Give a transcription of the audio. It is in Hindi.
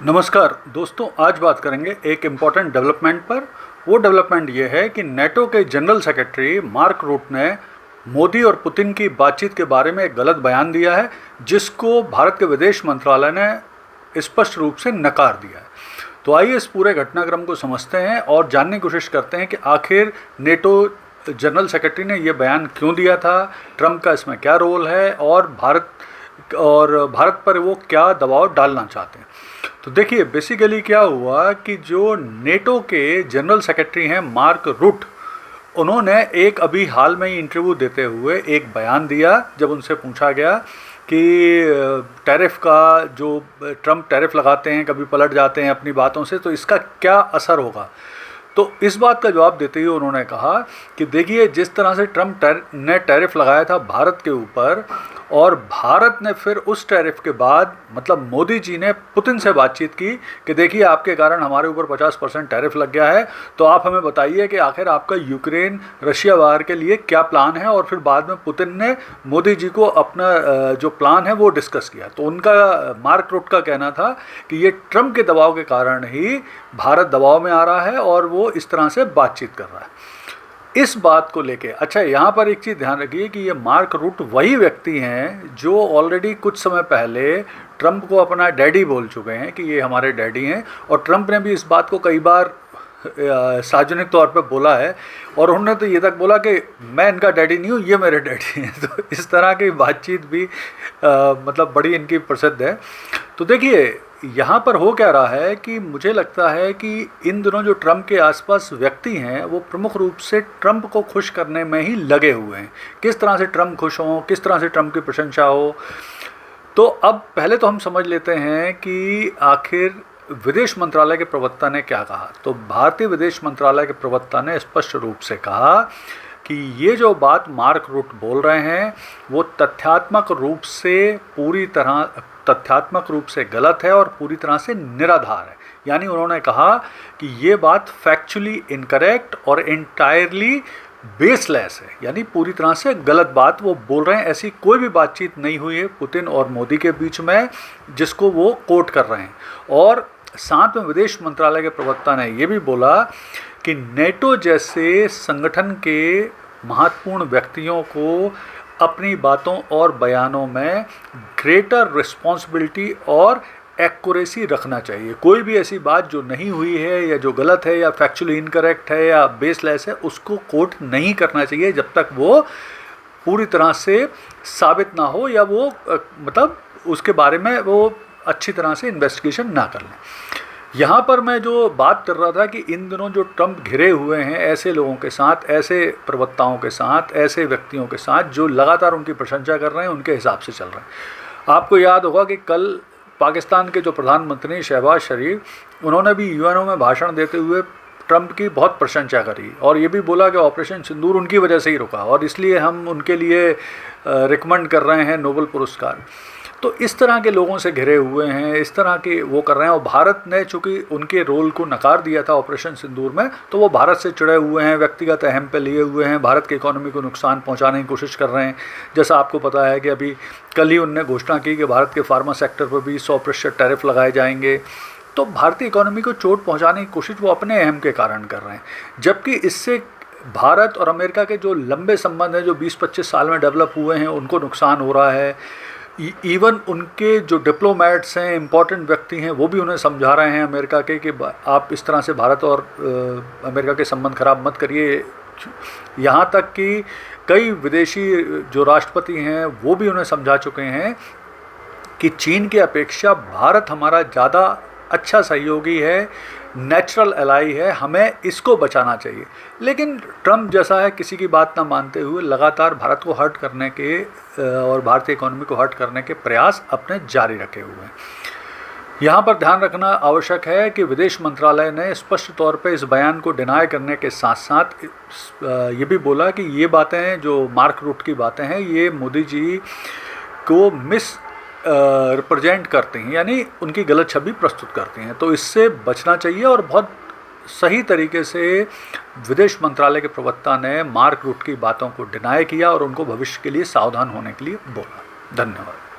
नमस्कार दोस्तों, आज बात करेंगे एक इम्पॉर्टेंट डेवलपमेंट पर। वो डेवलपमेंट ये है कि नेटो के जनरल सेक्रेटरी मार्क रूट ने मोदी और पुतिन की बातचीत के बारे में एक गलत बयान दिया है, जिसको भारत के विदेश मंत्रालय ने स्पष्ट रूप से नकार दिया है। तो आइए इस पूरे घटनाक्रम को समझते हैं और जानने की कोशिश करते हैं कि आखिर नेटो जनरल सेक्रेटरी ने ये बयान क्यों दिया था, ट्रंप का इसमें क्या रोल है और भारत पर वो क्या दबाव डालना चाहते हैं। तो देखिए, बेसिकली क्या हुआ कि जो नेटो के जनरल सेक्रेटरी हैं मार्क रूट, उन्होंने एक अभी हाल में ही इंटरव्यू देते हुए एक बयान दिया। जब उनसे पूछा गया कि टैरिफ का जो ट्रंप टैरिफ लगाते हैं, कभी पलट जाते हैं अपनी बातों से, तो इसका क्या असर होगा। तो इस बात का जवाब देते हुए उन्होंने कहा कि देखिए, जिस तरह से ट्रंप ने टैरिफ लगाया था भारत के ऊपर, और भारत ने फिर उस टैरिफ के बाद मतलब मोदी जी ने पुतिन से बातचीत की कि देखिए, आपके कारण हमारे ऊपर 50% टैरिफ लग गया है, तो आप हमें बताइए कि आखिर आपका यूक्रेन रशिया वार के लिए क्या प्लान है। और फिर बाद में पुतिन ने मोदी जी को अपना जो प्लान है वो डिस्कस किया। तो उनका, मार्क रूट का कहना था कि ये ट्रंप के दबाव के कारण ही भारत दबाव में आ रहा है और वो इस तरह से बातचीत कर रहा है। इस बात को लेके अच्छा, यहाँ पर एक चीज़ ध्यान रखिए कि ये मार्क रूट वही व्यक्ति हैं जो ऑलरेडी कुछ समय पहले ट्रंप को अपना डैडी बोल चुके हैं कि ये हमारे डैडी हैं। और ट्रंप ने भी इस बात को कई बार सार्वजनिक तौर पे बोला है, और उन्होंने तो ये तक बोला कि मैं इनका डैडी नहीं हूँ, ये मेरे डैडी हैं। तो इस तरह की बातचीत भी मतलब बड़ी इनकी प्रसिद्ध है। तो देखिए, यहाँ पर हो क्या रहा है कि मुझे लगता है कि इन दिनों जो ट्रंप के आसपास व्यक्ति हैं वो प्रमुख रूप से ट्रंप को खुश करने में ही लगे हुए हैं। किस तरह से ट्रंप खुश हों, किस तरह से ट्रंप की प्रशंसा हो। तो अब पहले तो हम समझ लेते हैं कि आखिर विदेश मंत्रालय के प्रवक्ता ने क्या कहा। तो भारतीय विदेश मंत्रालय के प्रवक्ता ने स्पष्ट रूप से कहा कि ये जो बात मार्क रूट बोल रहे हैं वो तथ्यात्मक रूप से गलत है और पूरी तरह से निराधार है। यानी उन्होंने कहा कि ये बात फैक्चुअली इनकरेक्ट और एंटायरली बेसलेस है, यानी पूरी तरह से गलत बात वो बोल रहे हैं। ऐसी कोई भी बातचीत नहीं हुई है पुतिन और मोदी के बीच में जिसको वो कोट कर रहे हैं। और साथ में विदेश मंत्रालय के प्रवक्ता ने ये भी बोला कि नेटो जैसे संगठन के महत्वपूर्ण व्यक्तियों को अपनी बातों और बयानों में ग्रेटर रिस्पॉन्सिबिलिटी और एक्यूरेसी रखना चाहिए। कोई भी ऐसी बात जो नहीं हुई है या जो गलत है या फैक्चुअली इनकरेक्ट है या बेसलेस है, उसको कोट नहीं करना चाहिए जब तक वो पूरी तरह से साबित ना हो या वो मतलब उसके बारे में वो अच्छी तरह से इन्वेस्टिगेशन ना कर लें। यहाँ पर मैं जो बात कर रहा था कि इन दिनों जो ट्रंप घिरे हुए हैं ऐसे लोगों के साथ, ऐसे प्रवक्ताओं के साथ, ऐसे व्यक्तियों के साथ जो लगातार उनकी प्रशंसा कर रहे हैं, उनके हिसाब से चल रहे हैं। आपको याद होगा कि कल पाकिस्तान के जो प्रधानमंत्री शहबाज शरीफ, उन्होंने भी यूएनओ में भाषण देते हुए ट्रंप की बहुत प्रशंसा करी और ये भी बोला कि ऑपरेशन सिंदूर उनकी वजह से ही रुका और इसलिए हम उनके लिए रिकमेंड कर रहे हैं नोबेल पुरस्कार। तो इस तरह के लोगों से घिरे हुए हैं, इस तरह के वो कर रहे हैं। और भारत ने चूँकि उनके रोल को नकार दिया था ऑपरेशन सिंदूर में, तो वो भारत से चिड़े हुए हैं, व्यक्तिगत अहम पे लिए हुए हैं, भारत की इकोनॉमी को नुकसान पहुंचाने की कोशिश कर रहे हैं। जैसा आपको पता है कि अभी कल ही उनने घोषणा की कि भारत के फार्मा सेक्टर पर भी 100% टैरिफ लगाए जाएंगे। तो भारतीय इकोनॉमी को चोट पहुँचाने की कोशिश वो अपने अहम के कारण कर रहे हैं, जबकि इससे भारत और अमेरिका के जो लंबे संबंध हैं जो 20-25 साल में डेवलप हुए हैं उनको नुकसान हो रहा है। इवन उनके जो डिप्लोमेट्स हैं, इम्पॉर्टेंट व्यक्ति हैं, वो भी उन्हें समझा रहे हैं अमेरिका के कि आप इस तरह से भारत और अमेरिका के संबंध खराब मत करिए। यहाँ तक कि कई विदेशी जो राष्ट्रपति हैं वो भी उन्हें समझा चुके हैं कि चीन की अपेक्षा भारत हमारा ज़्यादा अच्छा सहयोगी है, नेचुरल एलाई है, हमें इसको बचाना चाहिए। लेकिन ट्रंप जैसा है किसी की बात ना मानते हुए लगातार भारत को हर्ट करने के और भारतीय इकोनॉमी को हर्ट करने के प्रयास अपने जारी रखे हुए हैं। यहाँ पर ध्यान रखना आवश्यक है कि विदेश मंत्रालय ने स्पष्ट तौर पे इस बयान को डिनाई करने के साथ साथ ये भी बोला कि ये बातें जो मार्क रूट की बातें हैं ये मोदी जी को रिप्रेजेंट करती हैं, यानी उनकी गलत छवि प्रस्तुत करती हैं। तो इससे बचना चाहिए और बहुत सही तरीके से विदेश मंत्रालय के प्रवक्ता ने मार्क रूट की बातों को डिनाई किया और उनको भविष्य के लिए सावधान होने के लिए बोला। धन्यवाद।